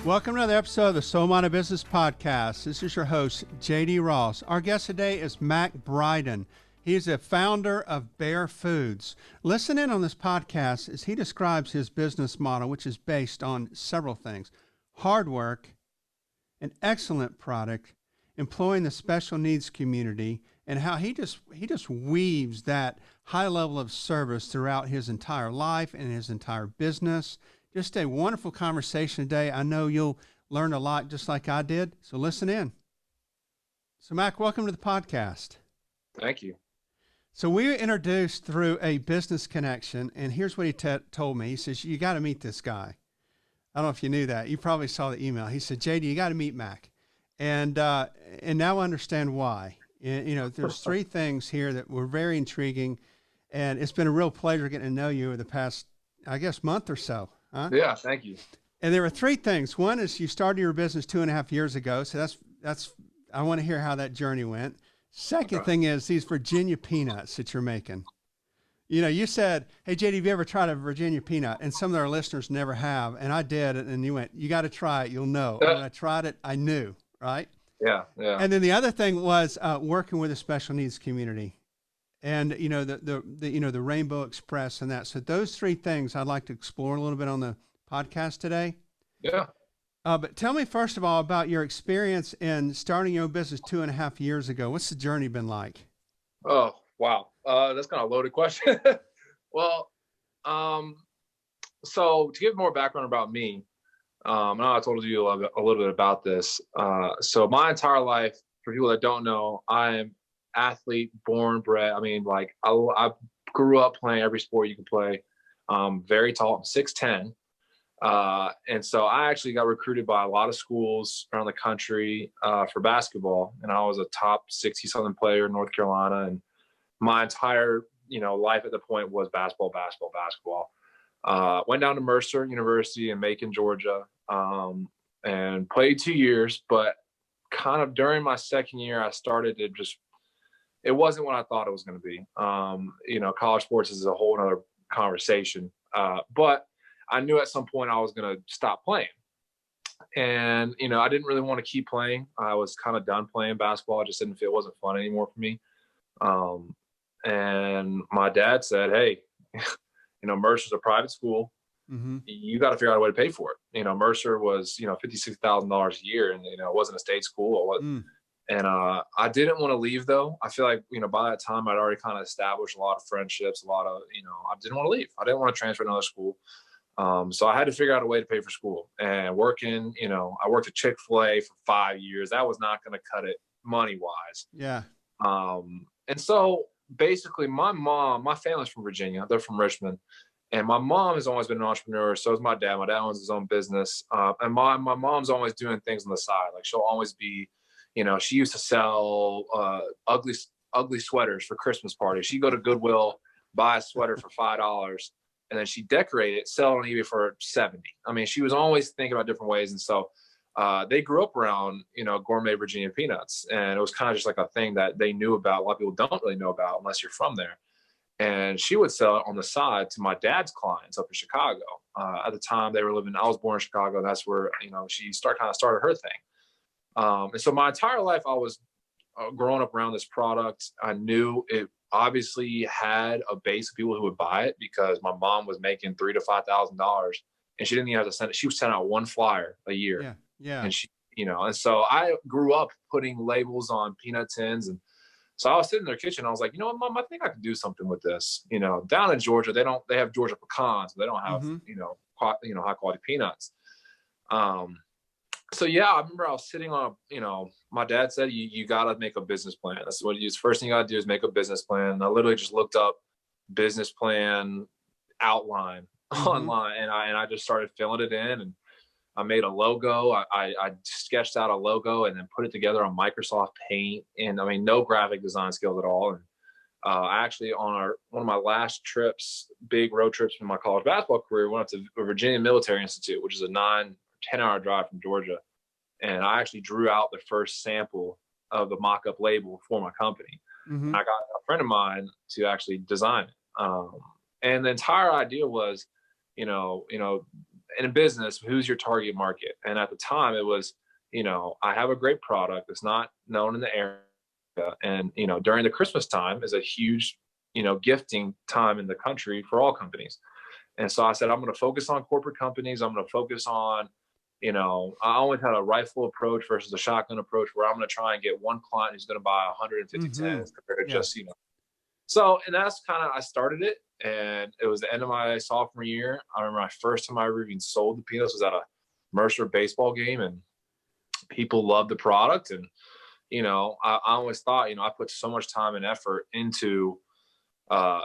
Welcome to another episode of the Soul Minded Business Podcast. This is your host, JD Ross. Our guest today is Mac Brydon. He is a founder of Bear Foods. Listen in on this podcast as he describes his business model, which is based on several things: hard work, an excellent product, employing the special needs community, and how he just weaves that high level of service throughout his entire life and his entire business. Just a wonderful conversation today. I know you'll learn a lot just like I did, so listen in. So Mac, welcome to the podcast. Thank you. So we were introduced through a business connection, and here's what he told me. He says, you got to meet this guy. I don't know if you knew that. You probably saw the email. He said, JD, you got to meet Mac. And now I understand why. You know, there's three things here that were very intriguing, and it's been a real pleasure getting to know you over the past, I guess, month or so. Huh? Yeah, thank you. And there were three things. One is you started your business 2.5 years ago. So that's I want to hear how that journey went. Second thing is these Virginia peanuts that you're making. You know, you said, hey, JD, have you ever tried a Virginia peanut? And some of our listeners never have. And I did. And you went, you got to try it. You'll know. And when I tried it, I knew, right? Yeah. And then the other thing was working with a special needs community. And, you know, the Rainbow Express and that. So those three things I'd like to explore a little bit on the podcast today. Yeah. But tell me, first of all, about your experience in starting your own business 2.5 years ago. What's the journey been like? Oh, wow. That's kind of a loaded question. Well, so to give more background about me, I know I told you a little bit about this. So my entire life, for people that don't know, I am athlete, born, bred. I mean, like I grew up playing every sport you can play. Very tall, I'm 6'10". And so I actually got recruited by a lot of schools around the country for basketball. And I was a top 60-something player in North Carolina. And my entire, life at the point was basketball. Went down to Mercer University in Macon, Georgia, and played 2 years. But kind of during my second year, I started to it wasn't what I thought it was going to be. College sports is a whole other conversation. But I knew at some point I was going to stop playing. And, I didn't really want to keep playing. I was kind of done playing basketball. I just didn't feel it wasn't fun anymore for me. And my dad said, hey, Mercer's a private school. Mm-hmm. You got to figure out a way to pay for it. Mercer was, $56,000 a year, and, it wasn't a state school. And I didn't want to leave, though. I feel like, by that time, I'd already kind of established a lot of friendships, I didn't want to leave. I didn't want to transfer to another school. So I had to figure out a way to pay for school. And working, I worked at Chick-fil-A for 5 years. That was not going to cut it money-wise. Yeah. And so basically my family's from Virginia. They're from Richmond. And my mom has always been an entrepreneur. So is my dad. My dad owns his own business. And my mom's always doing things on the side. Like she'll always be, she used to sell ugly sweaters for Christmas parties. She'd go to Goodwill, buy a sweater for $5, and then she'd decorate it, sell it on eBay for $70. I mean, she was always thinking about different ways. And so they grew up around, gourmet Virginia peanuts. And it was kind of just like a thing that they knew about. A lot of people don't really know about unless you're from there. And she would sell it on the side to my dad's clients up in Chicago. At the time they were living, I was born in Chicago. That's where, she started her thing. And so my entire life I was growing up around this product. I knew it obviously had a base of people who would buy it because my mom was making $3,000 to $5,000, and she didn't even have to send it. She would send out one flyer a year. Yeah. And she, and so I grew up putting labels on peanut tins. And so I was sitting in their kitchen. I was like, Mom, I think I can do something with this. Down in Georgia, they have Georgia pecans. They don't have, high quality peanuts. So yeah, I remember I was sitting on, my dad said, you got to make a business plan. That's what first thing you got to do is make a business plan. And I literally just looked up business plan outline online, and I just started filling it in, and I made a logo. I sketched out a logo and then put it together on Microsoft Paint, and I mean, no graphic design skills at all. And I actually on one of my last trips, big road trips in my college basketball career, went up to Virginia Military Institute, which is a 9-10-hour drive from Georgia. And I actually drew out the first sample of the mock-up label for my company. Mm-hmm. I got a friend of mine to actually design it. And the entire idea was, in a business, who's your target market? And at the time it was, I have a great product that's not known in the area. And, during the Christmas time is a huge, gifting time in the country for all companies. And so I said, I'm going to focus on corporate companies. I'm going to focus on, I always had a rifle approach versus a shotgun approach, where I'm going to try and get one client who's going to buy 150 tens compared to just, So, and that's kind of, I started it, and it was the end of my sophomore year. I remember my first time I ever even sold the peanuts was at a Mercer baseball game, and people loved the product. And, I always thought, I put so much time and effort into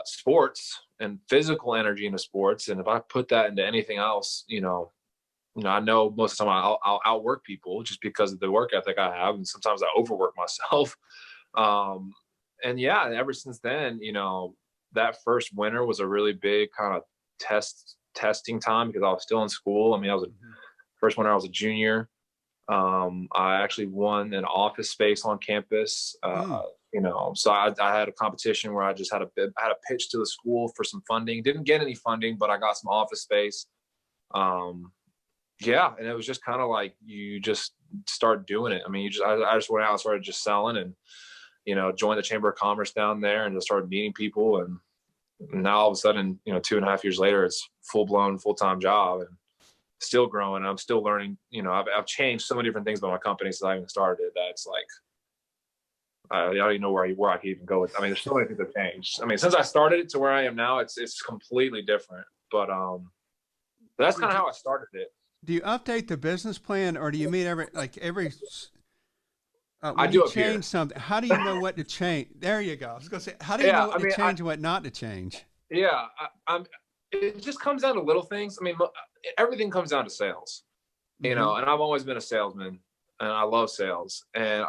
sports and physical energy into sports. And if I put that into anything else, I know most of the time I'll outwork people just because of the work ethic I have. And sometimes I overwork myself. And ever since then, that first winter was a really big kind of testing time, because I was still in school. I mean, first winter I was a junior. I actually won an office space on campus. So I had a competition where I just had a pitch to the school for some funding. Didn't get any funding, but I got some office space. And it was just kind of like, you just start doing it. I mean, I just went out and started just selling, and joined the Chamber of Commerce down there and just started meeting people. And now all of a sudden, 2.5 years later, it's full-blown, full-time job, and still growing. I'm still learning. I've changed so many different things about my company since I even started it, that it's like, I don't even know where I can even go with. I mean, there's so many things that have changed. I mean, since I started it to where I am now, it's completely different. But that's kind of how I started it. Do you update the business plan, or do you meet every I do change something? How do you know what to change? There you go. I was going to say, how do you know what to change and what not to change? Yeah, it just comes down to little things. I mean, everything comes down to sales, and I've always been a salesman, and I love sales. And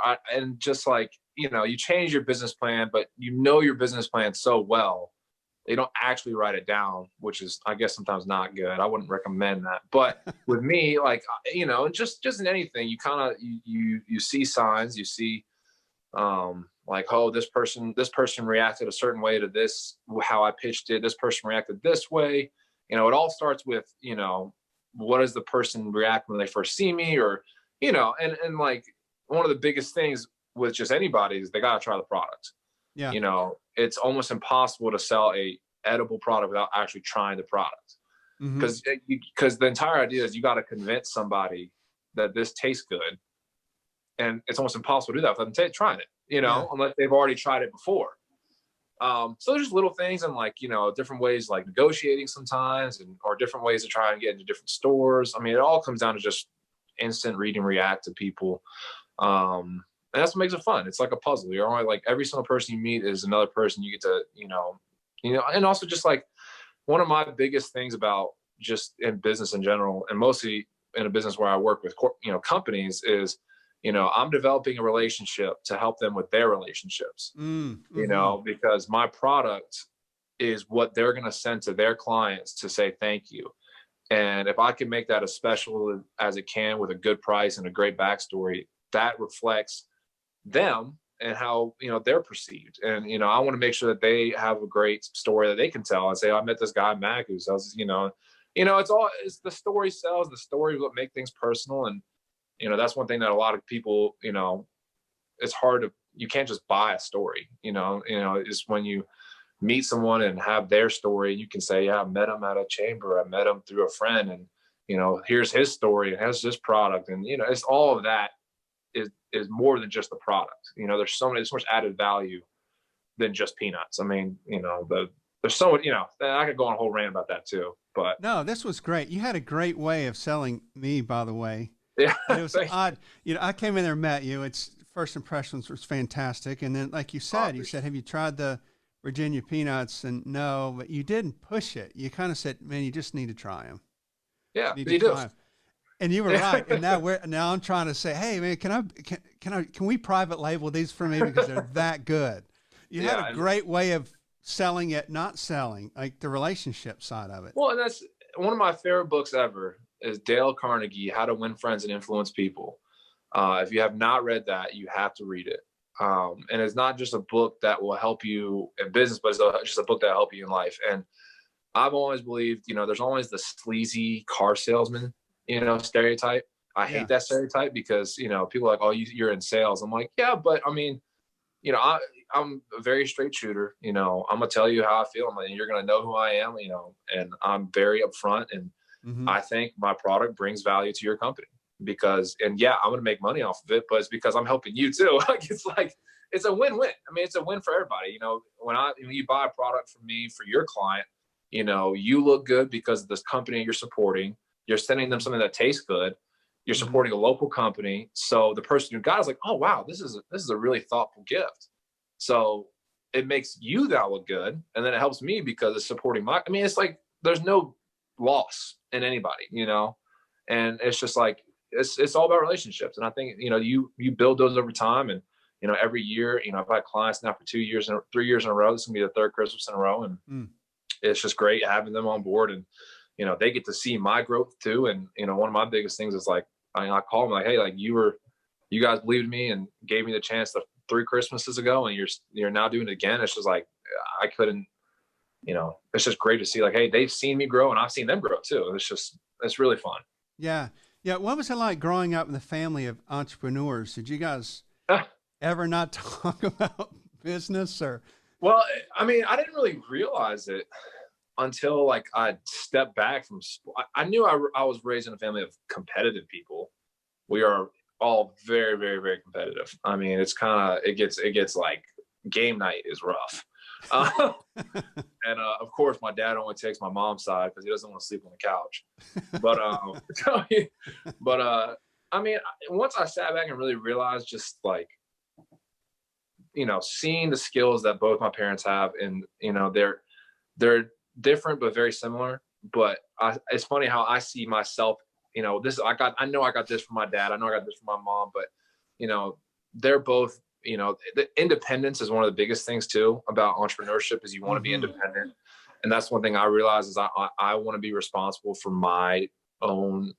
just like, you change your business plan, but your business plan so well, they don't actually write it down, which is, I guess, sometimes not good. I wouldn't recommend that. But with me, like, just in anything, you kind of, you see signs, you see, like, oh, this person reacted a certain way to this, how I pitched it. This person reacted this way. It all starts with, what does the person react when they first see me, or, and like, one of the biggest things with just anybody is they got to try the product. Yeah. It's almost impossible to sell a edible product without actually trying the product. Because the entire idea is you got to convince somebody that this tastes good. And it's almost impossible to do that without them trying it, unless they've already tried it before. So there's just little things, and like, different ways, like negotiating sometimes, or different ways to try and get into different stores. I mean, it all comes down to just instant read and react to people. And that's what makes it fun. It's like a puzzle. You're only, like, every single person you meet is another person you get to, and also just like, one of my biggest things about just in business in general, and mostly in a business where I work with, companies, is, I'm developing a relationship to help them with their relationships, because my product is what they're going to send to their clients to say thank you. And if I can make that as special as it can with a good price and a great backstory, that reflects them and how, they're perceived. And, I want to make sure that they have a great story that they can tell and say, I met this guy, Mac, who sells, it's the story sells. The story is what make things personal. And, that's one thing that a lot of people, it's hard to, you can't just buy a story, is when you meet someone and have their story, you can say, yeah, I met him at a chamber. I met him through a friend, and, here's his story, and here's this product. And, it's all of that is more than just the product. There's so much added value than just peanuts. I mean, there's so much, I could go on a whole rant about that too, but no, this was great. You had a great way of selling me, by the way. Yeah. It was odd. I came in there and met you. It's first impressions was fantastic. And then, like you said, have you tried the Virginia peanuts? And no, but you didn't push it. You kind of said, man, you just need to try them. Yeah, you do. And you were right. And now I'm trying to say, hey man, can we private label these for me, because they're that good? You had a great way of selling it, not selling, like the relationship side of it. Well, and that's one of my favorite books ever is Dale Carnegie, How to Win Friends and Influence People. If you have not read that, you have to read it. And it's not just a book that will help you in business, but it's just a book that will help you in life. And I've always believed, there's always the sleazy car salesman, stereotype. I hate that stereotype because, people are like, oh, you're in sales. I'm like, yeah, but I mean, I'm a very straight shooter. I'm gonna tell you how I feel. You're gonna know who I am. And I'm very upfront. And I think my product brings value to your company I'm gonna make money off of it, but it's because I'm helping you too. It's a win-win. I mean, it's a win for everybody. When you buy a product from me for your client, you look good because of this company you're supporting. You're sending them something that tastes good. You're supporting a local company. So the person who got it is like, oh, wow, this is a really thoughtful gift. So it makes you that look good. And then it helps me because it's supporting it's like, there's no loss in anybody, and it's just like, it's all about relationships. And I think, you build those over time. And, every year, I've had clients now for 2 years and 3 years in a row. This is gonna be the third Christmas in a row. And it's just great having them on board. And, they get to see my growth too. And, one of my biggest things is like, I call them like, hey, like you guys believed in me and gave me the chance 3 Christmases ago, and you're now doing it again. It's just like, I couldn't, it's just great to see like, hey, they've seen me grow and I've seen them grow too. It's really fun. Yeah. Yeah. What was it like growing up in the family of entrepreneurs? Did you guys ever not talk about business or? Well, I mean, I didn't really realize it until like I stepped back from I knew I was raised in a family of competitive people. We are all very, very, very competitive. I mean, it gets like game night is rough. And of course my dad only takes my mom's side because he doesn't want to sleep on the couch. But I mean, once I sat back and really realized just like, seeing the skills that both my parents have, and they're different but very similar. But it's funny how I see myself. I know I got this from my dad. I know I got this from my mom. But they're both. The independence is one of the biggest things too about entrepreneurship. Is you want to be independent, and that's one thing I realize is I want to be responsible for my own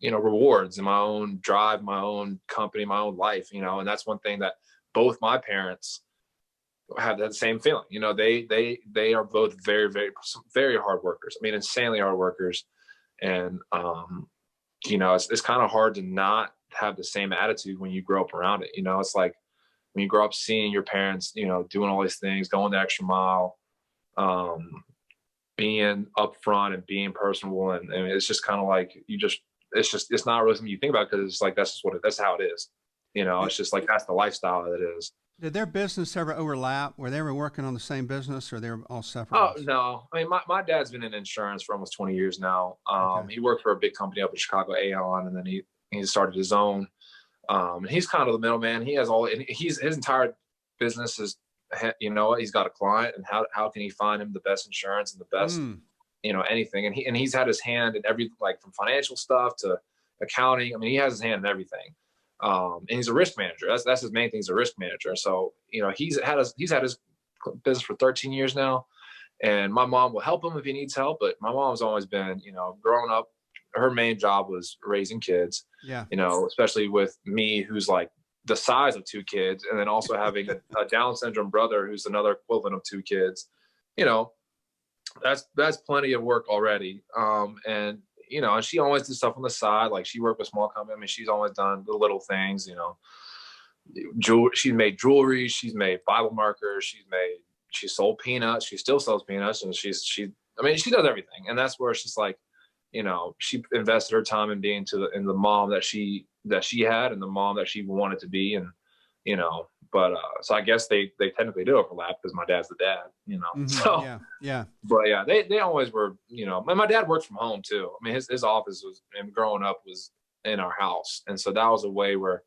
rewards and my own drive, my own company, my own life. And that's one thing that both my parents have that same feeling. They are both very, very, very hard workers. I mean, insanely hard workers. And, it's kind of hard to not have the same attitude when you grow up around it. It's like when you grow up seeing your parents, doing all these things, going the extra mile, being upfront and being personable. And it's just kind of like, it's not really something you think about because it's like, that's how it is. It's just like, that's the lifestyle that it is. Did their business ever overlap? Were they ever working on the same business, or they were all separate? Oh, no. I mean, my dad's been in insurance for almost 20 years now. Okay. He worked for a big company up in Chicago, Aon, and then he started his own. And he's kind of the middleman. He has his entire business is, he's got a client, and how can he find him the best insurance and the best, anything. And he's had his hand in every, like from financial stuff to accounting. I mean, he has his hand in everything. And he's a risk manager. That's his main thing. He's a risk manager. So, he's had his business for 13 years now, and my mom will help him if he needs help. But my mom's always been, growing up, her main job was raising kids, especially with me, who's like the size of 2 kids. And then also having a Down syndrome brother, who's another equivalent of 2 kids, that's plenty of work already. And she always did stuff on the side. Like she worked with small companies. I mean, she's always done the little things, she's made jewelry. She's made Bible markers. She sold peanuts. She still sells peanuts. And she does everything. And that's where it's just like, she invested her time in being in the mom that she had and the mom that she wanted to be. And, so I guess they technically do overlap because my dad's the dad, so yeah. But yeah, they always were, my dad worked from home too. I mean, his office was, and growing up, was in our house. And so that was a way where,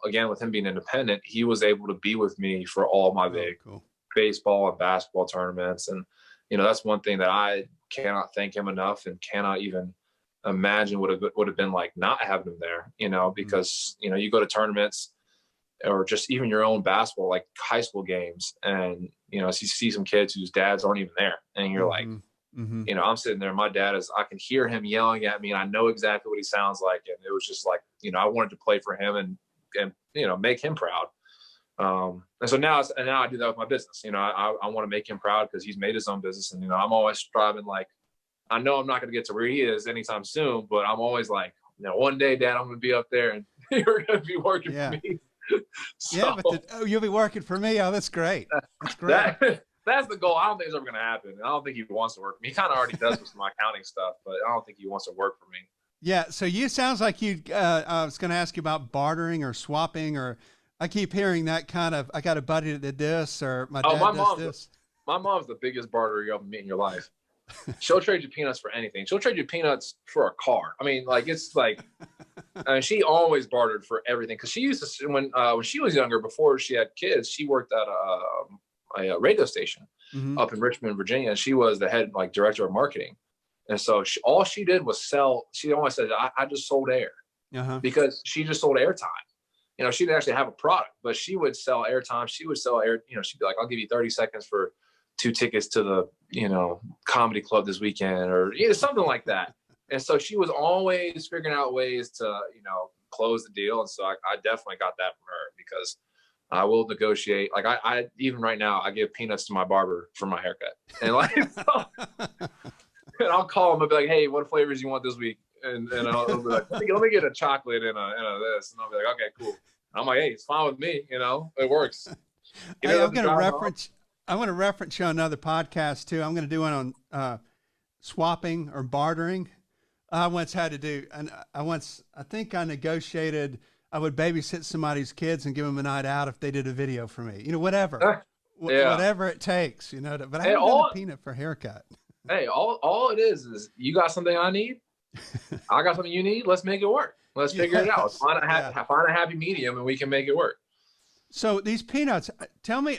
again, with him being independent, he was able to be with me for all my big baseball and basketball tournaments. And, that's one thing that I cannot thank him enough and cannot even imagine would have been like not having him there, because, you go to tournaments or just even your own basketball, like high school games, and, you see some kids whose dads aren't even there. And you're like, I'm sitting there, my dad I can hear him yelling at me, and I know exactly what he sounds like. And it was just like, I wanted to play for him and make him proud. And so now I do that with my business. You know, I want to make him proud because he's made his own business. And, you know, I'm always striving, like, I know I'm not going to get to where he is anytime soon, but I'm always like, you know, one day, Dad, I'm going to be up there and you're going to be working for me. So, yeah, but you'll be working for me. Oh, that's great. That's great. That's the goal. I don't think it's ever going to happen. I don't think he wants to work for me. He kind of already does with some accounting stuff, but I don't think he wants to work for me. Yeah. So sounds like I was going to ask you about bartering or swapping, or I keep hearing that kind of, I got a buddy that did this, or my dad does this. My mom's the biggest barterer you'll ever meet in your life. She'll trade you peanuts for anything. She'll trade you peanuts for a car. I mean, like, it's like, she always bartered for everything. Cause she used to, when she was younger, before she had kids, she worked at a radio station up in Richmond, Virginia. And she was the head, like, director of marketing. And so all she did was sell. She always said, I just sold air because she just sold airtime. You know, she didn't actually have a product, but she would sell airtime. She would sell air, you know, she'd be like, I'll give you 30 seconds for 2 tickets to the, you know, comedy club this weekend, or, you know, something like that. And so she was always figuring out ways to, you know, close the deal. And so I definitely got that from her, because I will negotiate. Like, I even right now, I give peanuts to my barber for my haircut. And, like, so, and I'll call him and be like, hey, what flavors you want this week? And I'll be like, let me get a chocolate and a this. And I'll be like, okay, cool. And I'm like, hey, it's fine with me. You know, it works. Hey, I'm going to reference you on another podcast too. I'm going to do one on swapping or bartering. I once had to do, and I think I negotiated, I would babysit somebody's kids and give them a night out if they did a video for me, you know, whatever it takes, you know, but I haven't done a peanut for a haircut. Hey, all it is you got something I need. I got something you need. Let's make it work. Let's figure it out. Find a happy medium and we can make it work. So these peanuts, tell me,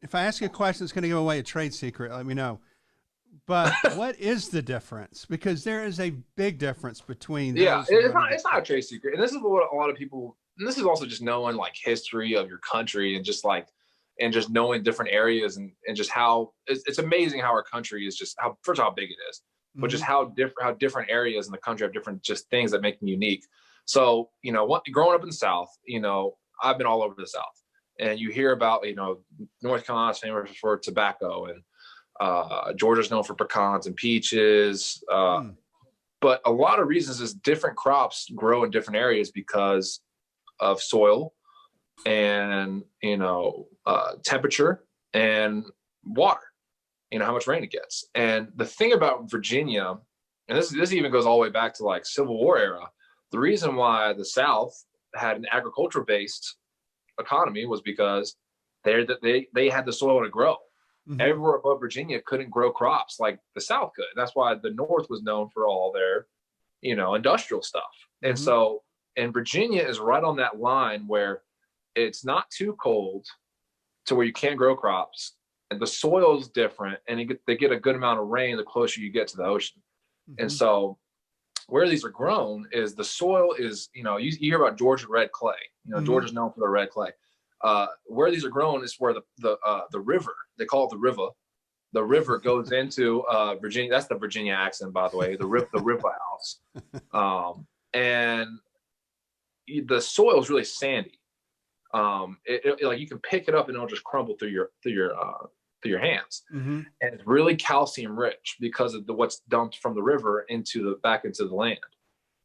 if I ask you a question that's going to give away a trade secret, let me know. But what is the difference? Because there is a big difference between those. Yeah, it's not a trade secret. And this is what a lot of people, and this is also just knowing, like, history of your country, and just knowing different areas, and just how it's amazing how our country is, just how, first of all, how big it is, but just how different areas in the country have different just things that make them unique. So, you know, growing up in the South, you know, I've been all over the South, and you hear about, you know, North Carolina's famous for tobacco, and Georgia's known for pecans and peaches. But a lot of reasons is different crops grow in different areas because of soil and, you know, temperature and water, you know, how much rain it gets. And the thing about Virginia, and this even goes all the way back to, like, Civil War era, the reason why the South had an agricultural based economy was because they had the soil to grow. Everywhere above Virginia couldn't grow crops like the South could. That's why the North was known for all their, you know, industrial stuff. And so, and Virginia is right on that line where it's not too cold to where you can't grow crops, and the soil is different, and they get a good amount of rain the closer you get to the ocean. And so where these are grown is the soil is, you know, you hear about Georgia red clay. You know, Georgia's known for the red clay. Where these are grown is where the river, they call it the river. The river goes into Virginia. That's the Virginia accent, by the way. The river house, and the soil is really sandy. Like, you can pick it up and it'll just crumble through your hands, and it's really calcium rich because of what's dumped from the river back into the land.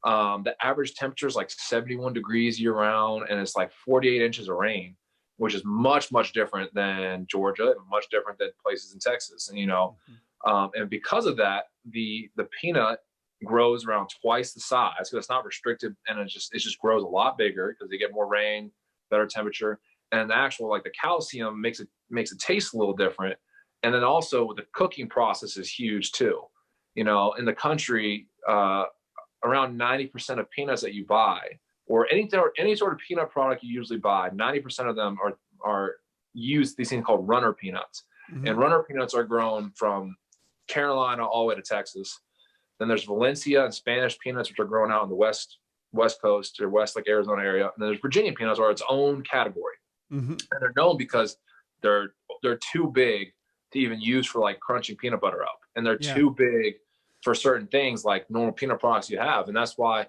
The average temperature is like 71 degrees year round, and it's like 48 inches of rain, which is much, much different than Georgia, and much different than places in Texas. And, you know, and because of that, the peanut grows around twice the size, because it's not restricted, and it just grows a lot bigger because they get more rain, better temperature, and the actual, like, the calcium makes it taste a little different. And then also the cooking process is huge too. You know, in the country, around 90% of peanuts that you buy, or any sort of peanut product you usually buy, 90% of them are used these things called runner peanuts. And runner peanuts are grown from Carolina all the way to Texas. Then there's Valencia and Spanish peanuts, which are grown out in the west coast, or west, like Arizona area. And then there's Virginia peanuts, are its own category. And they're known because they're too big to even use for, like, crunching peanut butter up, and they're too big for certain things like normal peanut products you have. And that's why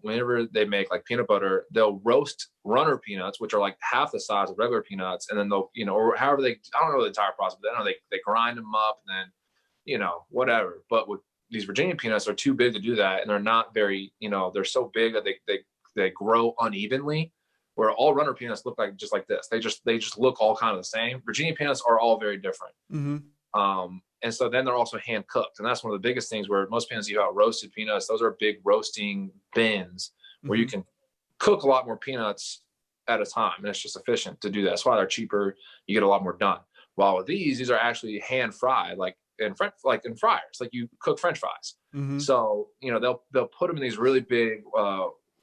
whenever they make like peanut butter, they'll roast runner peanuts, which are like half the size of regular peanuts. And then they'll, or however I don't know the entire process, but I know they grind them up and then, whatever. But with these Virginia peanuts are too big to do that. And they're not very, they're so big that they grow unevenly, where all runner peanuts look like just like this. They just look all kind of the same. Virginia peanuts are all very different. And so then they're also hand cooked. And that's one of the biggest things, where most peanuts you have roasted peanuts. Those are big roasting bins where you can cook a lot more peanuts at a time. And it's just efficient to do that. That's why they're cheaper. You get a lot more done. While with these are actually hand fried, like in fryers, like you cook French fries. So, they'll put them in these really big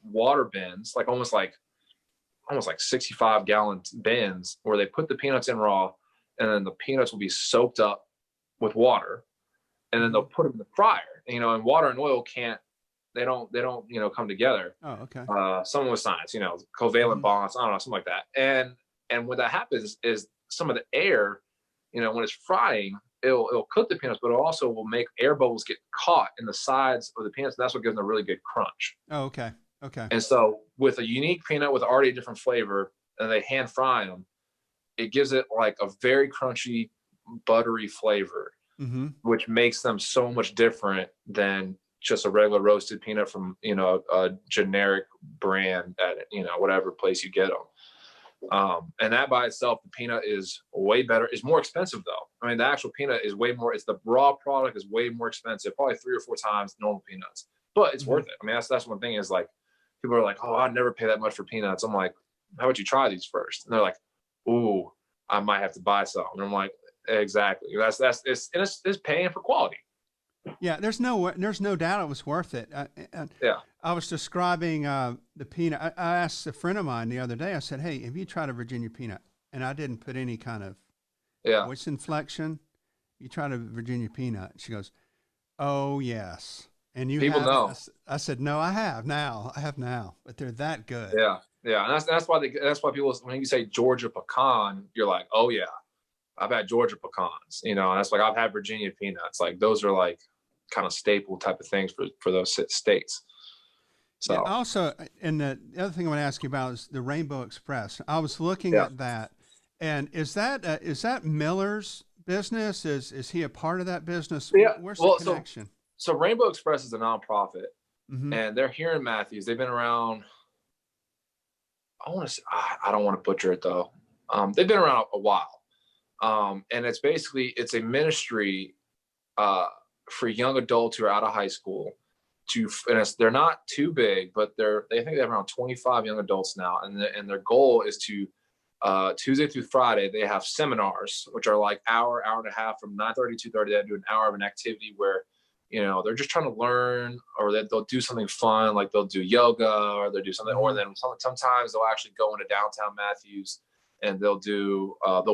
water bins, like almost like 65-gallon bins, where they put the peanuts in raw, and then the peanuts will be soaked up with water, and then they'll put them in the fryer. And water and oil they don't come together. Oh, okay. Someone with science, covalent bonds, I don't know, something like that. And what that happens is some of the air, when it's frying, it'll cook the peanuts, but it also will make air bubbles get caught in the sides of the peanuts. And that's what gives them a really good crunch. Oh, okay. Okay. And so with a unique peanut with already a different flavor, and they hand fry them, it gives it like a very crunchy, buttery flavor, which makes them so much different than just a regular roasted peanut from, a generic brand at, whatever place you get them. And that by itself, the peanut is way better. It's more expensive though. I mean, the actual peanut is way more, the raw product is way more expensive, probably 3 or 4 times normal peanuts, but it's worth it. I mean, that's one thing is like, people are like, oh, I'd never pay that much for peanuts. I'm like, how about you try these first? And they're like, ooh, I might have to buy some. And I'm like, exactly. It's paying for quality. Yeah, there's no doubt it was worth it. Yeah. I was describing the peanut. I asked a friend of mine the other day. I said, "Hey, have you tried a Virginia peanut?" And I didn't put any kind of voice inflection. You tried a Virginia peanut? She goes, "Oh yes." And people know. I said, "No, I have now. But they're that good." Yeah, yeah, and that's why people, when you say Georgia pecan, you're like, "Oh yeah, I've had Georgia pecans." And that's like, I've had Virginia peanuts. Like those are like kind of staple type of things for those states. So yeah, also, and the other thing I want to ask you about is the Rainbow Express. I was looking at that, and is that Miller's business? Is he a part of that business? Yeah. Where's the connection? So Rainbow Express is a nonprofit, and they're here in Matthews. They've been around. I want to say, I don't want to butcher it though. They've been around a while, and it's a ministry for young adults who are out of high school. They're not too big, but they think they have around 25 young adults now, and their goal is to Tuesday through Friday they have seminars, which are like hour and a half from 9:30 to 2:30. They do an hour of an activity where they're just trying to learn, or they'll do something fun, like they'll do yoga, or they'll do something, or then sometimes they'll actually go into downtown Matthews and they'll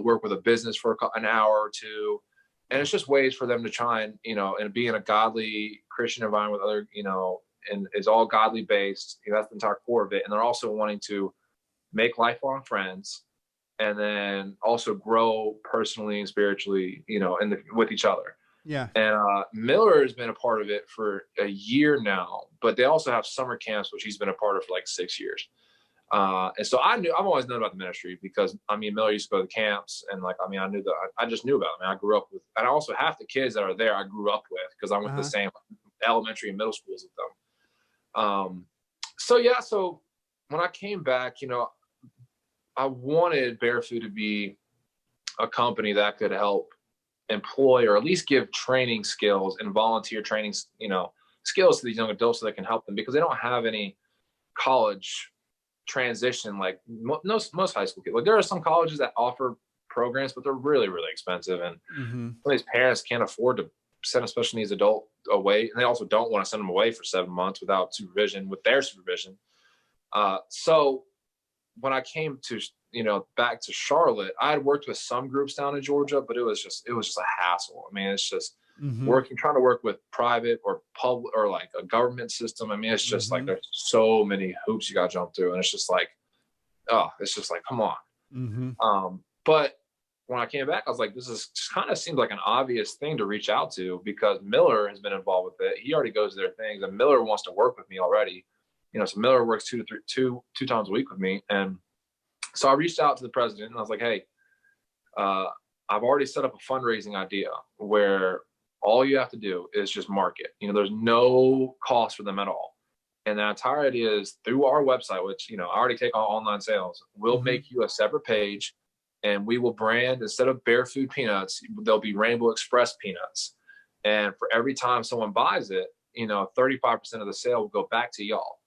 work with a business for an hour or two. And it's just ways for them to try and be in a godly Christian environment with other, and it's all godly based. That's the entire core of it. And they're also wanting to make lifelong friends, and then also grow personally and spiritually, with each other. Yeah. And Miller has been a part of it for a year now, but they also have summer camps, which he's been a part of for like 6 years. And so I've always known about the ministry because Miller used to go to camps, and I just knew about it. I grew up with, and also half the kids that are there I grew up with because I went to the same elementary and middle schools with them. So when I came back, I wanted Bear Food to be a company that could help employ, or at least give training skills and volunteer training, skills to these young adults so they can help them, because they don't have any college transition like most high school kids. Like there are some colleges that offer programs, but they're really, really expensive, and some of these parents can't afford to send a special needs adult away, and they also don't want to send them away for 7 months without supervision, with their supervision. So when I came to back to Charlotte, I had worked with some groups down in Georgia, but it was just a hassle. It's just trying to work with private or public or like a government system. It's just like there's so many hoops you got to jump through, and it's just like, come on. But when I came back, I was like, this is kind of seems like an obvious thing to reach out to, because Miller has been involved with it. He already goes to their things, and Miller wants to work with me already. So Miller works two times a week with me. And so I reached out to the president and I was like, hey, I've already set up a fundraising idea where all you have to do is just market. There's no cost for them at all. And the entire idea is through our website, which, I already take on online sales. We'll make you a separate page, and we will brand, instead of Bear Food peanuts, there'll be Rainbow Express peanuts. And for every time someone buys it, 35% of the sale will go back to y'all.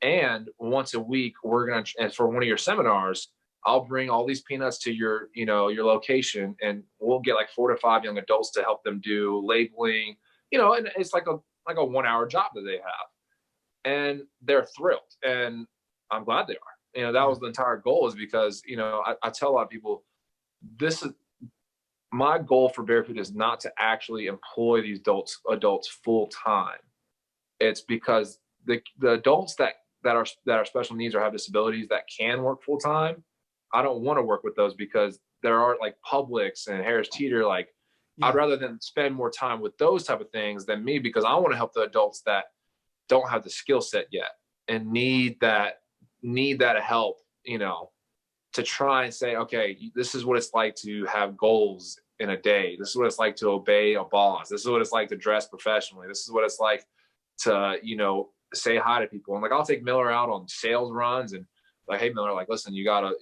And once a week, and for one of your seminars, I'll bring all these peanuts to your location, and we'll get like 4 to 5 young adults to help them do labeling, and it's like a 1 hour job that they have. And they're thrilled, and I'm glad they are. That was the entire goal, is because, I tell a lot of people, this is my goal for Bear Food is not to actually employ these adults full time. It's because the adults that are special needs or have disabilities that can work full time, I don't want to work with those, because there are like Publix and Harris Teeter. I'd rather them spend more time with those type of things than me, because I want to help the adults that don't have the skill set yet and need that help, to try and say, okay, this is what it's like to have goals in a day. This is what it's like to obey a boss. This is what it's like to dress professionally. This is what it's like to, say hi to people. And I'll take Miller out on sales runs and hey, Miller, listen, you gotta,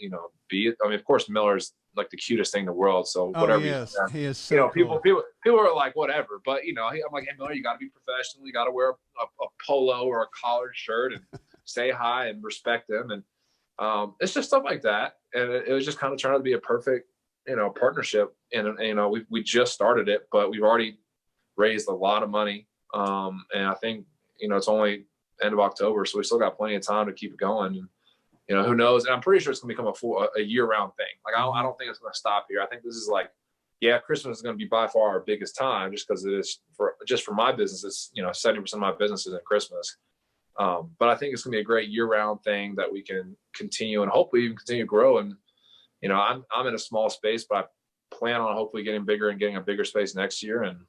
be, of course, Miller's like the cutest thing in the world. So whatever, he is so cool. people are like, whatever, but I'm like, hey, Miller, you got to be professional. You got to wear a polo or a collared shirt and say hi and respect them. And it's just stuff like that. And it was just kind of turned out to be a perfect, partnership. And we just started it, but we've already raised a lot of money. And I think, it's only end of October, so we still got plenty of time to keep it going. And, who knows? And I'm pretty sure it's going to become a year-round thing. I don't think it's going to stop here. I think this is Christmas is going to be by far our biggest time, just because it is for my business. It's 70% of my business is at Christmas. But I think it's going to be a great year-round thing that we can continue and hopefully even continue to grow. And I'm in a small space, but I plan on hopefully getting bigger and getting a bigger space next year. And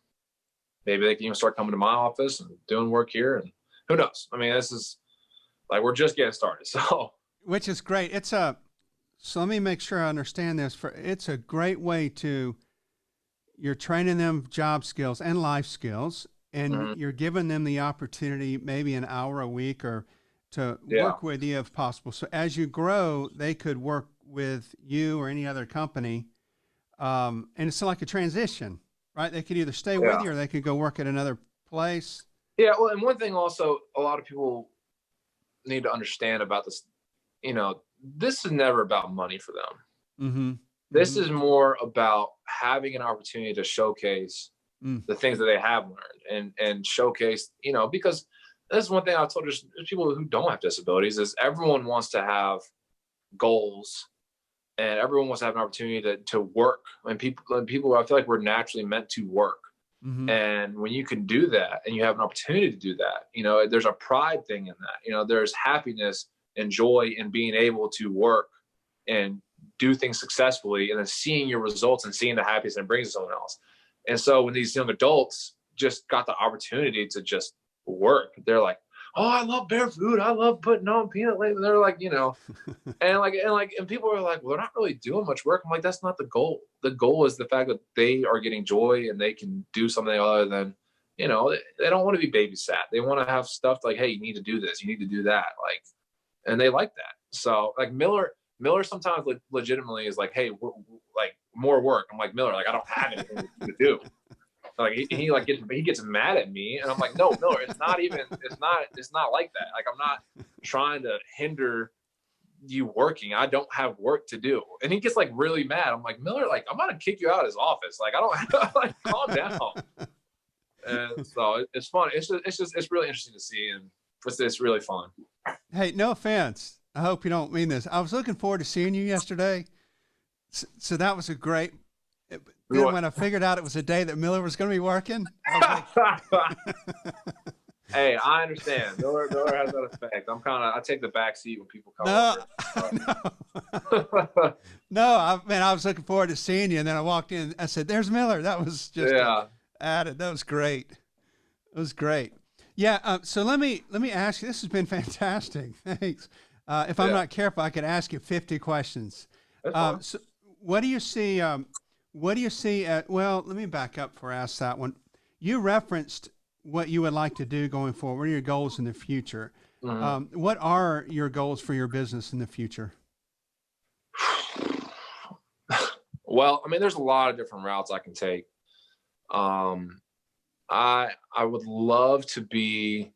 maybe they can even start coming to my office and doing work here. And who knows? This is we're just getting started. So. Which is great. So let me make sure I understand this. It's a great way you're training them job skills and life skills, and you're giving them the opportunity, maybe an hour a week or to work with you if possible. So as you grow, they could work with you or any other company. And it's like a transition, right? They could either stay with you or they could go work at another place. Yeah. Well, and one thing also, a lot of people need to understand about this, this is never about money for them. Mm-hmm. This is more about having an opportunity to showcase the things that they have learned and showcase, because this is one thing I've told there's people who don't have disabilities is everyone wants to have goals and everyone wants to have an opportunity to work. And people, I feel like we're naturally meant to work. Mm-hmm. And when you can do that and you have an opportunity to do that, there's a pride thing in that, there's happiness and joy in being able to work and do things successfully and then seeing your results and seeing the happiness it brings to someone else. And so when these young adults just got the opportunity to just work, they're like, oh, I love Bear Food. I love putting on peanut label. They're like, and people are like, well, they're not really doing much work. I'm like, that's not the goal. The goal is the fact that they are getting joy and they can do something other than, they don't want to be babysat. They want to have stuff like, hey, you need to do this. You need to do that. And they like that. So Miller sometimes legitimately is like, hey, more work. I'm like, Miller, I don't have anything to do. He gets mad at me and I'm like, no, Miller, it's not like that. I'm not trying to hinder you working. I don't have work to do. And he gets really mad. I'm like, Miller, I'm going to kick you out of his office. I don't have calm down. And so it's fun. It's really interesting to see. And it's really fun. Hey, no offense. I hope you don't mean this. I was looking forward to seeing you yesterday. So that was a great. Then when I figured out it was a day that Miller was going to be working, I was like, Hey, I understand. Miller has that effect. I take the back seat when people come No, over. no, no. I was looking forward to seeing you, and then I walked in. I said, "There's Miller." That was just Yeah. added. That was great. It was great. Yeah. So let me ask you. This has been fantastic. Thanks. If I'm not careful, I could ask you 50 questions. That's fine. So what do you see? What do you see at? Well, let me back up before I ask that one. You referenced what you would like to do going forward. What are your goals in the future? What are your goals for your business in the future? Well, I mean, there's a lot of different routes I can take. I would love to be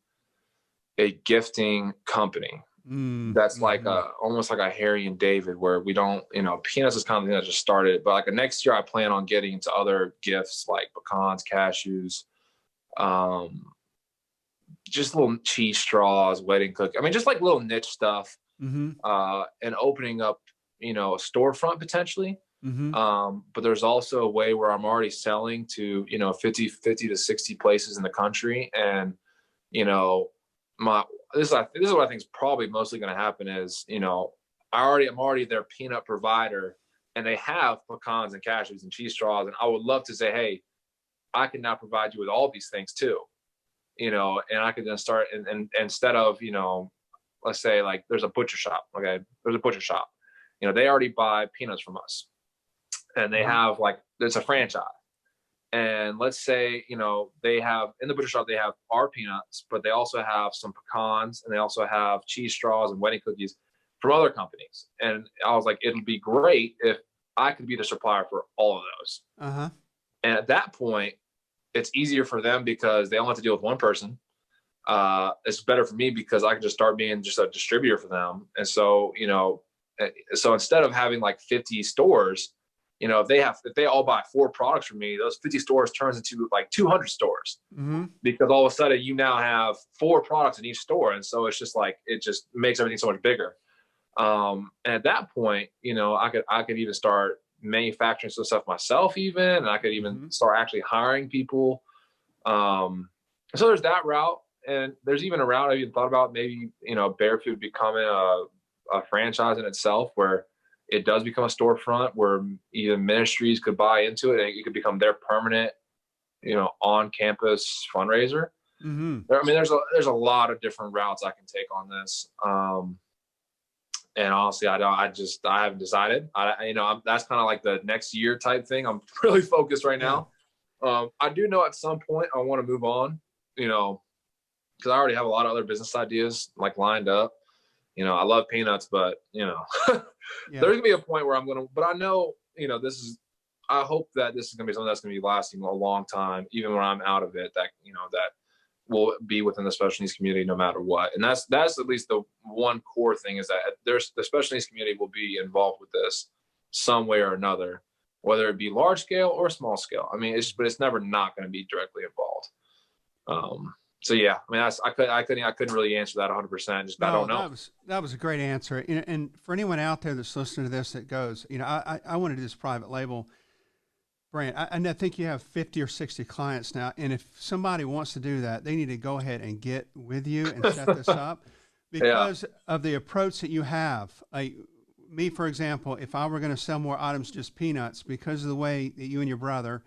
a gifting company. That's like almost like a Harry and David, where we don't, peanuts is kind of the thing that just started. But like next year, I plan on getting into other gifts like pecans, cashews, just little cheese straws, wedding cookies. I mean, just like little niche stuff, and opening up, a storefront potentially. But there's also a way where I'm already selling to, 50 to 60 places in the country. And, this is what I think is probably mostly going to happen is, I'm already their peanut provider, and they have pecans and cashews and cheese straws. And I would love to say, hey, I can now provide you with all these things too, and I could then start and instead of, let's say like there's a butcher shop. Okay. There's a butcher shop, they already buy peanuts from us, and they have it's a franchise. And let's say, they have in the butcher shop, they have our peanuts, but they also have some pecans, and they also have cheese straws and wedding cookies from other companies. And I was like, it'd be great if I could be the supplier for all of those. And at that point, it's easier for them because they only have to deal with one person. It's better for me because I can just start being just a distributor for them. And so, so instead of having like 50 stores, if they all buy 4 products from me, those 50 stores turns into like 200 stores, because all of a sudden you now have 4 products in each store. And so it's just like, it just makes everything so much bigger. And at that point, I could even start manufacturing some stuff myself even, and I could even start actually hiring people. So there's that route. And there's even a route I even thought about, maybe, Bear Food becoming a franchise in itself, where it does become a storefront where even ministries could buy into it, and it could become their permanent, on campus fundraiser. I mean, there's a lot of different routes I can take on this. And honestly, I haven't decided. That's kind of like the next year type thing. I'm really focused right now. I do know at some point I want to move on, because I already have a lot of other business ideas like lined up. I love peanuts, but there's gonna be a point where but I know, I hope that this is gonna be something that's gonna be lasting a long time, even when I'm out of it, that will be within the special needs community no matter what. And that's at least the one core thing, is that the special needs community will be involved with this some way or another, whether it be large scale or small scale. I mean, but it's never not going to be directly involved. So yeah, I mean, I couldn't really answer that 100%. I don't know. That was a great answer. And for anyone out there that's listening to this that goes, I want to do this private label brand. I think you have 50 or 60 clients now, and if somebody wants to do that, they need to go ahead and get with you and set this up, because of the approach that you have. Me, for example, if I were going to sell more items, just peanuts, because of the way that you and your brother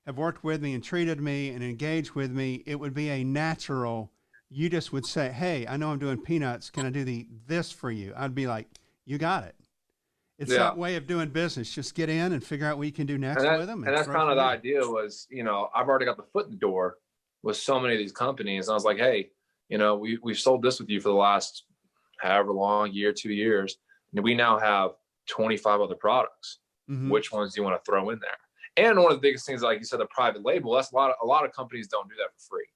have worked with me and treated me and engaged with me, it would be a natural. You just would say, hey, I know I'm doing peanuts. Can I do this for you? I'd be like, you got it. It's that way of doing business. Just get in and figure out what you can do next with them. And that's kind of the idea was, I've already got the foot in the door with so many of these companies. And I was like, hey, we've sold this with you for the last however long, year, 2 years. And we now have 25 other products. Which ones do you want to throw in there? And one of the biggest things, like you said, the private label, that's a lot of companies don't do that for free.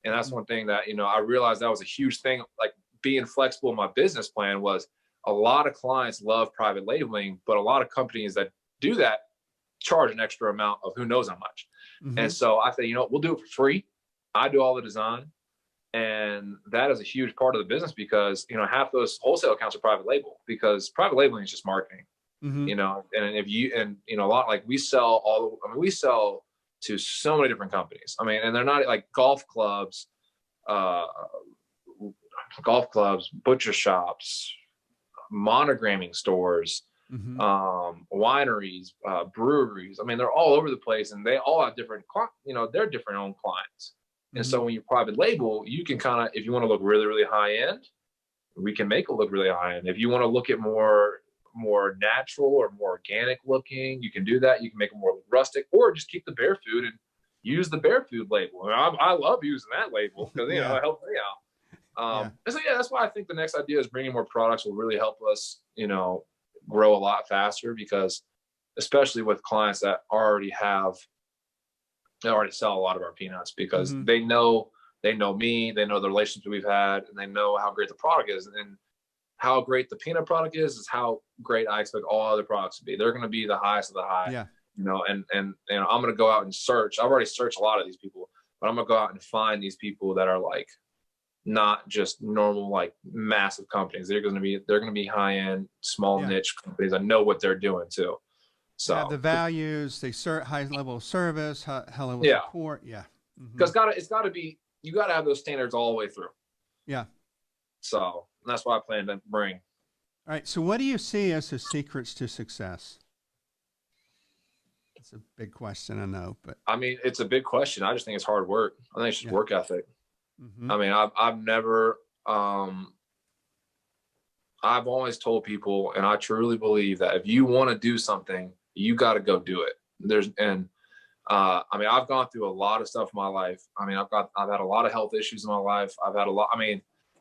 And that's one thing that, I realized that was a huge thing. Like being flexible in my business plan was, a lot of clients love private labeling, but a lot of companies that do that charge an extra amount of who knows how much. And so I said, we'll do it for free. I do all the design. And that is a huge part of the business, because, half those wholesale accounts are private label, because private labeling is just marketing. And a lot, like we sell to so many different companies. I mean, and they're not like golf clubs, golf clubs, butcher shops, monogramming stores, Mm-hmm. wineries, breweries. I mean, they're all over the place, and they all have different, they're different own clients. And Mm-hmm. so when you private label, you can kind of, if you want to look really, really high end, we can make it look really high end. If you want to look at more natural or more organic looking, you can do that. You can make it more rustic, or just keep the Bear Food and use the Bear Food label. And I love using that label because it helps me out. So that's why I think the next idea is bringing more products will really help us, grow a lot faster, because especially with clients that already sell a lot of our peanuts, because Mm-hmm. they know me, they know the relationships we've had, and they know how great the product is. And how great the peanut product is how great I expect all other products to be. They're going to be the highest of the high, Yeah. and I'm going to go out and search. I've already searched a lot of these people, but I'm going to go out and find these people that are like not just normal, like massive companies. They're going to be high end, small niche companies. I know what they're doing too. So have the values, they high level of service, high level of support. Yeah. Because you got to have those standards all the way through. Yeah. So that's what I plan to bring. All right. So what do you see as the secrets to success? It's a big question, I know, but I mean, it's a big question. I just think it's hard work. I think it's just work ethic. Mm-hmm. I mean, I've never, I've always told people, and I truly believe that if you want to do something, you got to go do it. I mean, I've gone through a lot of stuff in my life. I mean, I've had a lot of health issues in my life.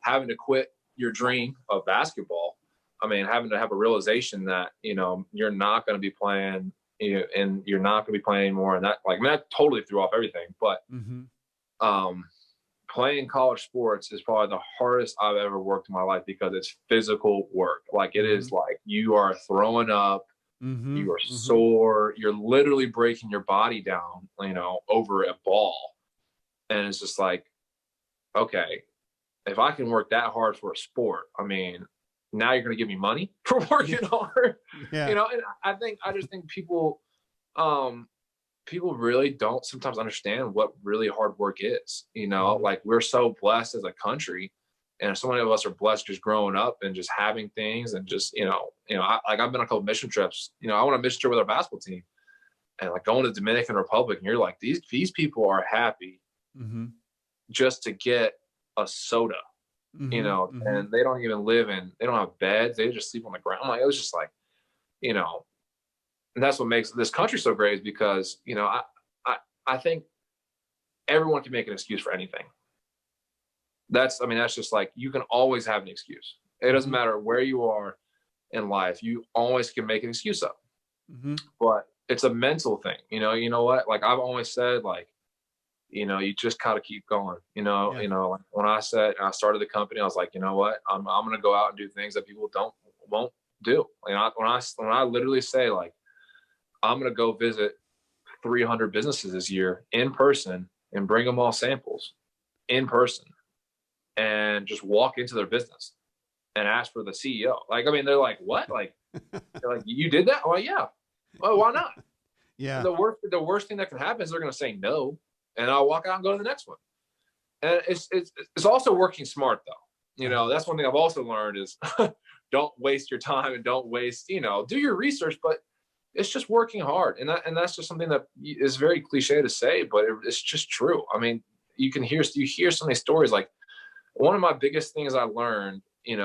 Having to quit your dream of basketball. I mean, having to have a realization that, you're not going to be playing, and you're not going to be playing anymore. And that totally threw off everything. But, playing college sports is probably the hardest I've ever worked in my life, because it's physical work. Like it is like you are throwing up, you are sore, you're literally breaking your body down, over a ball. And it's just like, okay, if I can work that hard for a sport, I mean, now you're going to give me money for working hard, and I just think people really don't sometimes understand what really hard work is. Like we're so blessed as a country, and so many of us are blessed just growing up and just having things, and just I've been on a couple mission trips. I went on a mission trip with our basketball team, and like going to the Dominican Republic, and you're like, these people are happy just to get a soda, and they don't even they don't have beds, they just sleep on the ground. Like it was just like, and that's what makes this country so great, is because, I think everyone can make an excuse for anything. That's just like, you can always have an excuse. It doesn't matter where you are in life. You always can make an excuse up, but it's a mental thing. You know what? Like I've always said, like, you just gotta keep going, like when I started the company, I was like, you know what? I'm going to go out and do things that people won't do. When I literally say, like, I'm going to go visit 300 businesses this year in person and bring them all samples in person and just walk into their business and ask for the CEO. Like, I mean, they're like, what? Like, they're like, you did that? Well, yeah. Well, why not? Yeah. The worst thing that can happen is they're going to say no, and I'll walk out and go to the next one. And it's also working smart though. That's one thing I've also learned is don't waste your time, and don't waste, do your research, but it's just working hard. And that's just something that is very cliche to say, but it's just true. I mean, you hear so many stories. Like one of my biggest things I learned, in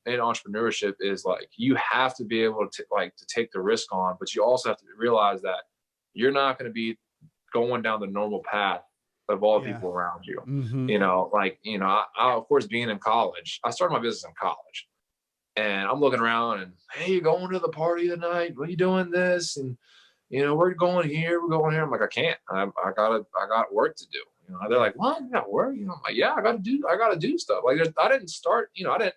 entrepreneurship is like, you have to be able to take the risk on, but you also have to realize that you're not going to be going down the normal path of all people around you. I, of course, being in college, I started my business in college, and I'm looking around and, hey, you going to the party tonight? What are you doing this? And, we're going here, we're going here. I'm like, I can't, I got work to do. They're like, what? You got work? I'm like, yeah, I got to do stuff. Like I didn't start, it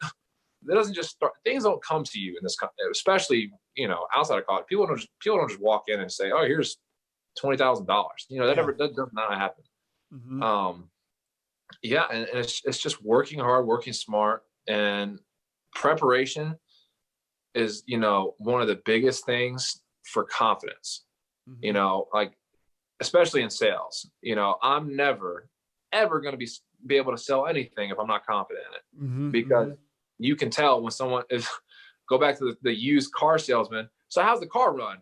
doesn't just start. Things don't come to you in this country, especially, outside of college. People don't just walk in and say, oh, here's $20,000. That does not happen. And it's just working hard, working smart, and preparation is, one of the biggest things for confidence. Like especially in sales. I'm never ever going to be be able to sell anything if I'm not confident in it, because you can tell when someone is, go back to the used car salesman. So how's the car run?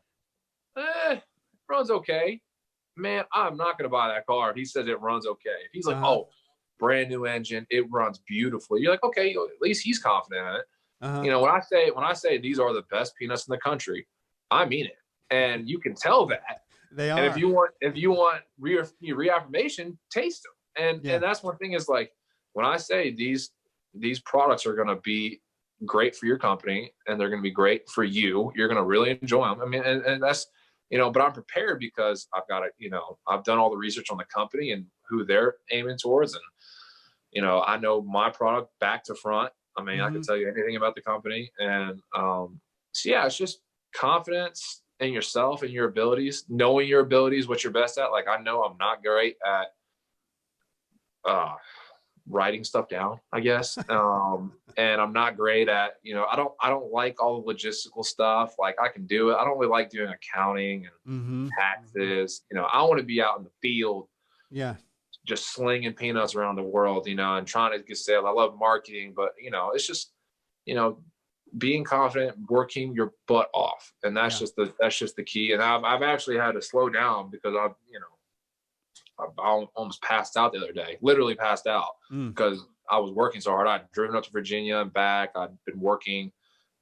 Runs okay. Man, I'm not going to buy that car if he says it runs okay. If he's like, oh, brand new engine, it runs beautifully, you're like, okay, at least he's confident in it. You know, when I say these are the best peanuts in the country, I mean it. And you can tell that. They are. And if you want reaffirmation, taste them. And that's one thing is like, when I say these products are going to be great for your company and they're going to be great for you, you're going to really enjoy them. I mean, and that's, you know, but I'm prepared because I've got to, you know, I've done all the research on the company and who they're aiming towards. And, you know, I know my product back to front. I mean, I can tell you anything about the company. And so, yeah, it's just confidence in yourself and your abilities, knowing your abilities, what you're best at. Like, I know I'm not great at writing stuff down, I guess. And I'm not great at, you know, I don't like all the logistical stuff. Like, I can do it. I don't really like doing accounting and taxes. You know, I want to be out in the field. Yeah. Just slinging peanuts around the world, you know, and trying to get sales. I love marketing, but, you know, it's just, you know, being confident, working your butt off. And that's just the key. And I've actually had to slow down because I almost passed out the other day, literally passed out because I was working so hard. I'd driven up to Virginia and back. I'd been working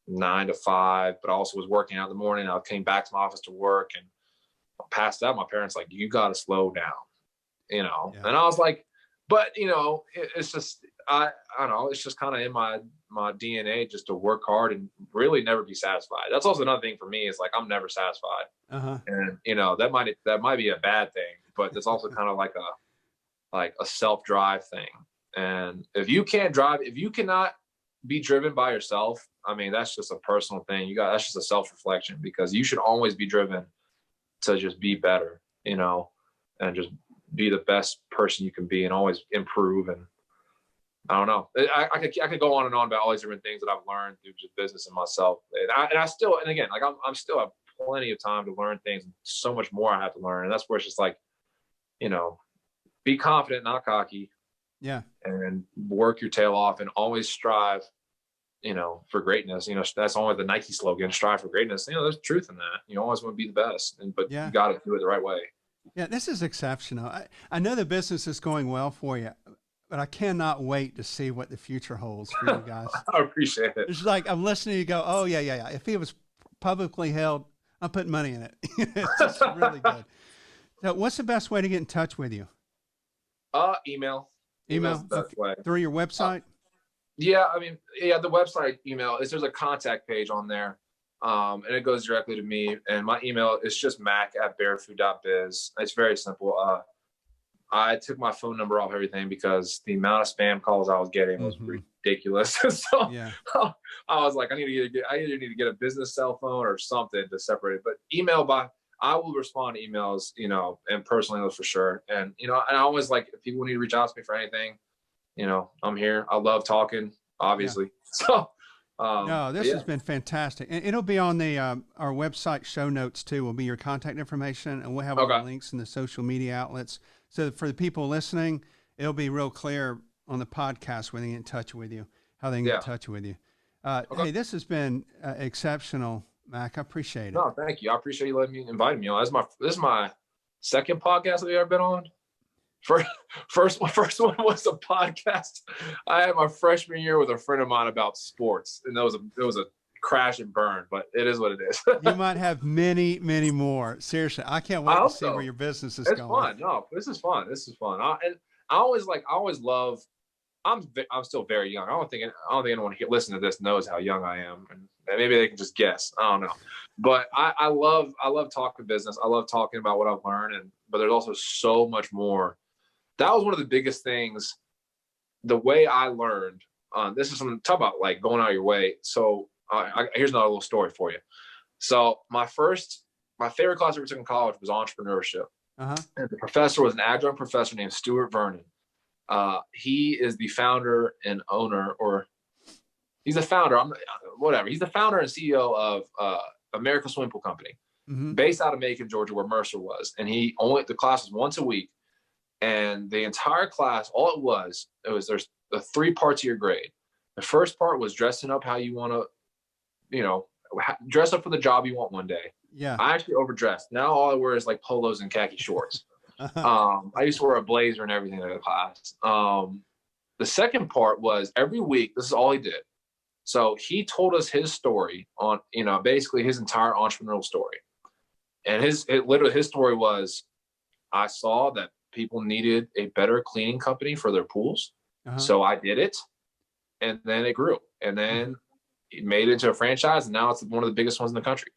9 to 5, but I also was working out in the morning. I came back to my office to work and I passed out. My parents like, you got to slow down, you know? Yeah. And I was like, but you know, it's just, I don't know. It's just kind of in my DNA just to work hard and really never be satisfied. That's also another thing for me is like, I'm never satisfied. And you know, that might be a bad thing, but it's also kind of like a self-drive thing. And if you cannot be driven by yourself, I mean, that's just a personal thing. That's just a self-reflection, because you should always be driven to just be better, you know, and just be the best person you can be and always improve. And I don't know, I could go on and on about all these different things that I've learned through just business and myself. And again, like I'm still have plenty of time to learn things, and so much more I have to learn. And that's where it's just like, you know, be confident, not cocky. Yeah. And work your tail off and always strive, you know, for greatness. You know, that's only the Nike slogan, strive for greatness. You know, there's truth in that. You always want to be the best, but you got to do it the right way. Yeah, this is exceptional. I know the business is going well for you, but I cannot wait to see what the future holds for you guys. I appreciate it. It's like I'm listening to you go, oh, yeah. If it was publicly held, I'm putting money in it. It's just really good. So what's the best way to get in touch with you? Email. Email? Okay. Through your website? The website email there's a contact page on there. And it goes directly to me, and my email is just mac@bearfood.biz. It's very simple. I took my phone number off everything because the amount of spam calls I was getting was ridiculous. So I was like, I either need to get a business cell phone or something to separate it. But I will respond to emails, you know, and personally for sure. And, you know, and I always like, if people need to reach out to me for anything, you know, I'm here. I love talking, obviously. So, no, this has been fantastic. And it'll be on the, our website show notes too, will be your contact information, and we'll have all the links in the social media outlets. So for the people listening, it'll be real clear on the podcast when they get in touch with you, how they can get in touch with you. Hey, this has been exceptional, Mac. I appreciate it. No, thank you. I appreciate you inviting me on. This is my second podcast that I've ever been on. First one was a podcast I had my freshman year with a friend of mine about sports, and it was a crash and burn, but it is what it is. You might have many, many more. Seriously, I can't wait to see where your business is going. It's fun. No, this is fun. I'm still very young. I don't think anyone listening to this knows how young I am, and maybe they can just guess. I don't know, but I love talking business. I love talking about what I've learned, but there's also so much more. That was one of the biggest things. The way I learned, this is something to talk about, like going out of your way. So here's another little story for you. So my favorite class I ever took in college was entrepreneurship. And the professor was an adjunct professor named Stuart Vernon. He is the founder and owner, or he's the founder. He's the founder and CEO of American Swimming Pool Company, based out of Macon, Georgia, where Mercer was. And the class was once a week. And the entire class, all it was there's the 3 parts of your grade. The first part was dressing up how you want to, dress up for the job you want one day. Yeah. I actually overdressed. Now all I wear is like polos and khaki shorts. I used to wear a blazer and everything in the class. The second part was every week, this is all he did. So he told us his story on, basically his entire entrepreneurial story. And his story was, I saw that people needed a better cleaning company for their pools. So I did it, and then it grew, and then it made it into a franchise, and now it's one of the biggest ones in the country.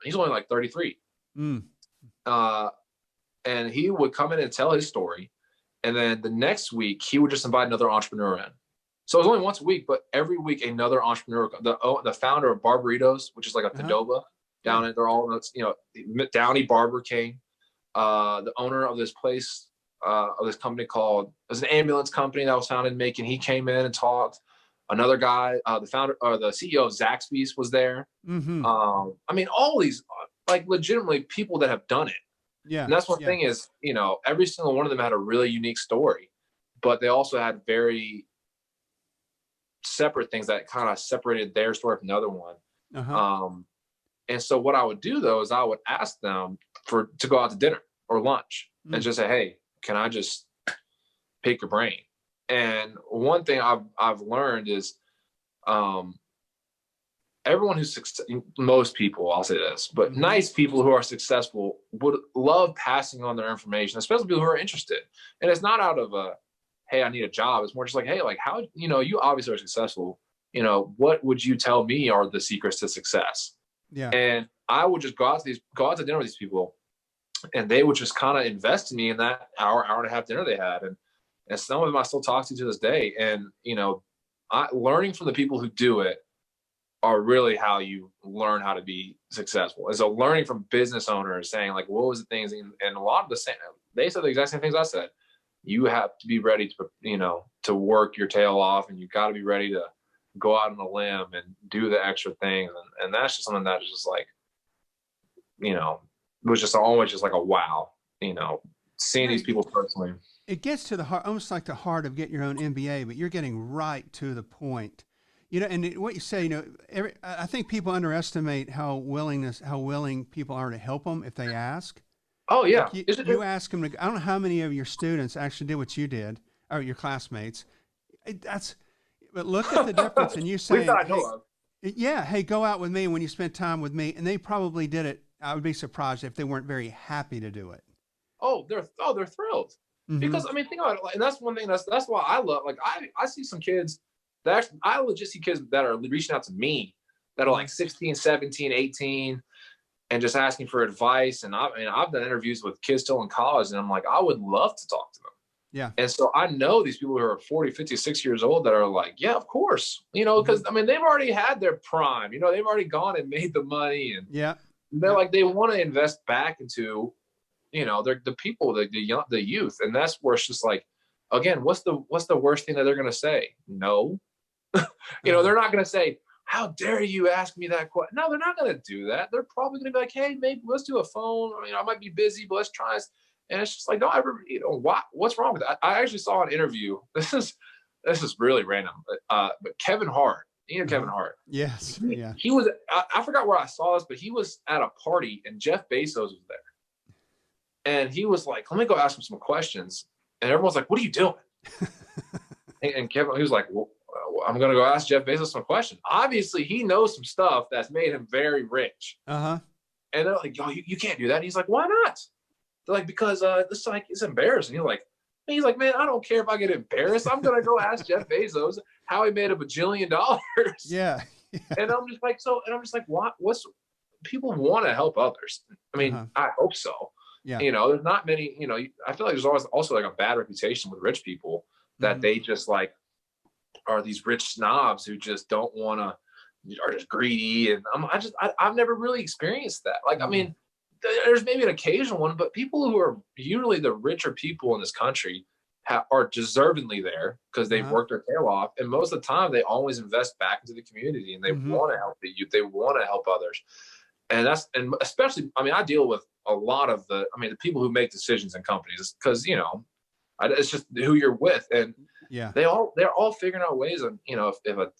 He's only like 33. And he would come in and tell his story, and then the next week he would just invite another entrepreneur in. So it was only once a week, but every week another entrepreneur, the founder of Mac Brydon, which is like a Qdoba down in, they're all, Downey Barber came. The owner of this place, of this company it was an ambulance company that was founded in Macon. He came in and talked. Another guy, the founder or the CEO of Zaxby's was there. All these like legitimately people that have done it. Yeah. And that's one thing is, every single one of them had a really unique story, but they also had very separate things that kind of separated their story from the other one. And so what I would do though is I would ask them to go out to dinner or lunch and just say, hey, can I just pick your brain? And one thing I've learned is everyone who's most people, I'll say this, but nice people who are successful would love passing on their information, especially people who are interested. And it's not out of hey, I need a job. It's more just like, hey, like how, you obviously are successful. What would you tell me are the secrets to success? Yeah. And I would just go out to dinner with these people, and they would just kind of invest in me in that hour and a half dinner they had. And some of them I still talk to this day. And, learning from the people who do it are really how you learn how to be successful. And so learning from business owners saying like, what was the things, and a lot of the same, they said the exact same things I said. You have to be ready to, to work your tail off, and you got to be ready to go out on a limb and do the extra things. And that's just something that is just like, it was just always just like a wow, seeing these people personally. It gets to the heart, almost like the heart of get your own MBA, but you're getting right to the point. And what you say, I think people underestimate how willing people are to help them if they ask. Oh yeah. Like you ask them to, I don't know how many of your students actually did what you did, or your classmates. But look at the difference. And you say, hey, go out with me when you spend time with me. And they probably did it. I would be surprised if they weren't very happy to do it. They're thrilled. Because think about it. And that's one thing that's why I love, like, I see some kids that actually, I legit see kids that are reaching out to me that are like 16, 17, 18, and just asking for advice. And I've done interviews with kids still in college, and I'm like, I would love to talk to them. Yeah. And so I know these people who are 40, 50, 60 years old that are like, yeah, of course, because they've already had their prime, they've already gone and made the money, and they're like, they want to invest back into, they're the people, the youth. And that's where it's just like, again, what's the worst thing that they're going to say? No, they're not going to say, how dare you ask me that question? No, they're not going to do that. They're probably going to be like, hey, maybe let's do a phone. I might be busy, but let's try this. And it's just like, don't ever, what's wrong with that? I actually saw an interview. This is really random. But Kevin Hart, Kevin Hart. Yes. Yeah. He was, I forgot where I saw this, but he was at a party and Jeff Bezos was there. And he was like, let me go ask him some questions. And everyone's like, what are you doing? and Kevin, he was like, well, I'm going to go ask Jeff Bezos some questions. Obviously, he knows some stuff that's made him very rich. And they're like, yo, you can't do that. And he's like, why not? They're like, because it's embarrassing. He's like, man, I don't care if I get embarrassed. I'm going to go ask Jeff Bezos how he made $1 bajillion. Yeah. And I'm just like, what's people want to help others. I hope so. Yeah. There's not many, I feel like there's always also like a bad reputation with rich people that they just like are these rich snobs who just don't want to, are just greedy. And I've never really experienced that. Like, there's maybe an occasional one, but people who are usually the richer people in this country are deservedly there because they've worked their tail off. And most of the time they always invest back into the community, and they want to help the youth. They want to help others. And especially, I mean, I deal with a lot of the people who make decisions in companies, because, it's just who you're with. And Yeah. they're all figuring out ways of, if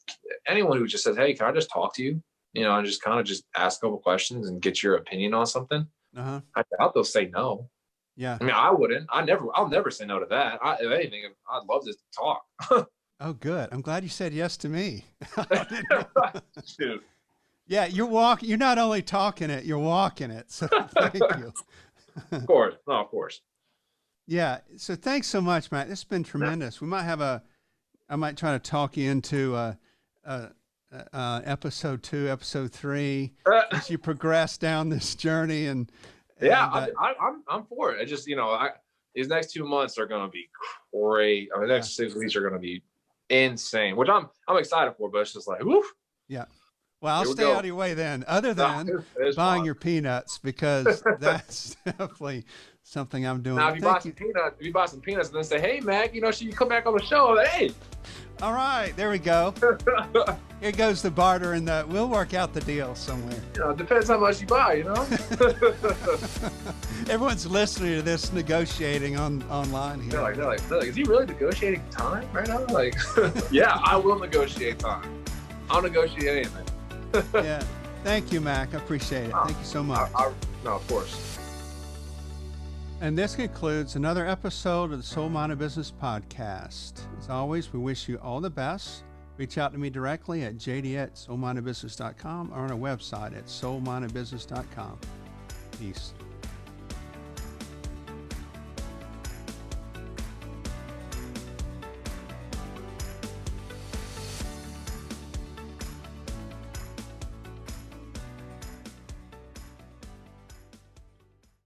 anyone who just says, hey, can I just talk to you? And just kind of just ask a couple questions and get your opinion on something. Uh-huh. I doubt they'll say no. Yeah. I mean, I wouldn't. I'll never say no to that. If anything, I'd love to talk. Oh, good. I'm glad you said yes to me. Dude. Yeah, you're not only talking it, you're walking it. So thank you. Of course. No, of course. Yeah. So thanks so much, Matt. This has been tremendous. We might I might try to talk you into episode 2, episode 3, as you progress down this journey. And I'm for it. I just, these next 2 months are going to be great. I mean, the next 6 weeks are going to be insane, which I'm excited for, but it's just like, woof. Yeah. Well, I'll stay out of your way then, other than buying your peanuts, because that's definitely something I'm doing. Now, if you buy some peanuts and then say, hey, Mac, should you come back on the show? Like, hey. All right, there we go. Here goes the barter, and we'll work out the deal somewhere. It depends how much you buy, Everyone's listening to this negotiating online here. They're like, is he really negotiating time right now? Like, yeah, I will negotiate time. I'll negotiate anything. Yeah. Thank you, Mac. I appreciate it. Thank you so much. No, of course. And this concludes another episode of the Soul Minded Business Podcast. As always, we wish you all the best. Reach out to me directly at jd@soulmindedbusiness.com or on our website at soulmindedbusiness.com. Peace.